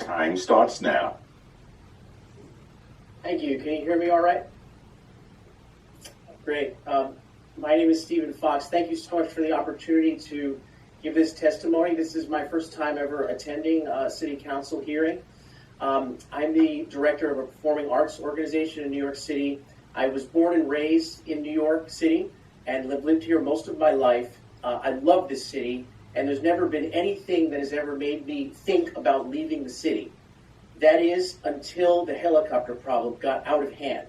Time starts now. Thank you. Can you hear me all right? Great. My name is Stephen Fox. Thank you so much for the opportunity to give this testimony. This is my first time ever attending a city council hearing. I'm the director of a performing arts organization in New York City. I was born and raised in New York City and have lived here most of my life. I love this city, and there's never been anything that has ever made me think about leaving the city. That is, until the helicopter problem got out of hand.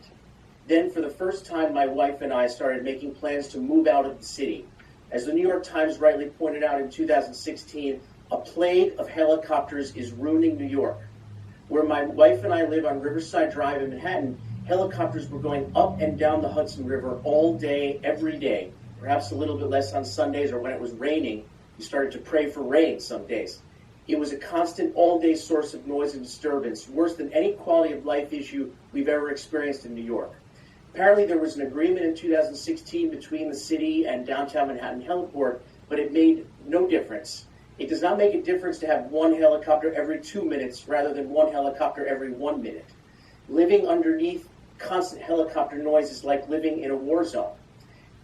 Then, for the first time, my wife and I started making plans to move out of the city. As the New York Times rightly pointed out in 2016, a plague of helicopters is ruining New York. Where my wife and I live on Riverside Drive in Manhattan, helicopters were going up and down the Hudson River all day, every day, perhaps a little bit less on Sundays or when it was raining. We started to pray for rain some days. It was a constant all-day source of noise and disturbance, worse than any quality of life issue we've ever experienced in New York. Apparently there was an agreement in 2016 between the city and downtown Manhattan Heliport, but it made no difference. It does not make a difference to have one helicopter every 2 minutes rather than one helicopter every 1 minute. Living underneath constant helicopter noise is like living in a war zone.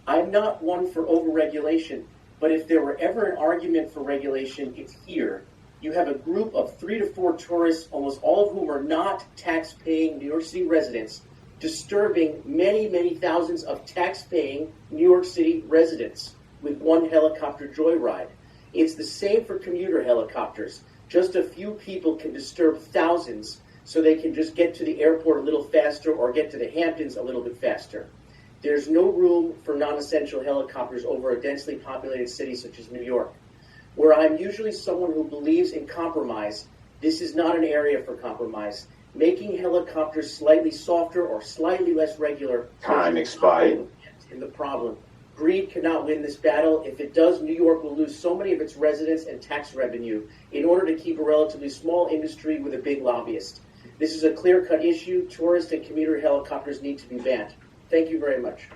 I'm not one for overregulation, but if there were ever an argument for regulation, it's here. You have a group of 3 to 4 tourists, almost all of whom are not tax-paying New York City residents, disturbing many, many thousands of tax-paying New York City residents with one helicopter joyride. It's the same for commuter helicopters. Just a few people can disturb thousands so they can just get to the airport a little faster or get to the Hamptons a little bit faster. There's no room for non-essential helicopters over a densely populated city such as New York. Where I'm usually someone who believes in compromise, this is not an area for compromise. Making helicopters slightly softer or slightly less regular Time expired. In the problem. Greed cannot win this battle. If it does, New York will lose so many of its residents and tax revenue in order to keep a relatively small industry with a big lobbyist. This is a clear-cut issue. Tourist and commuter helicopters need to be banned. Thank you very much.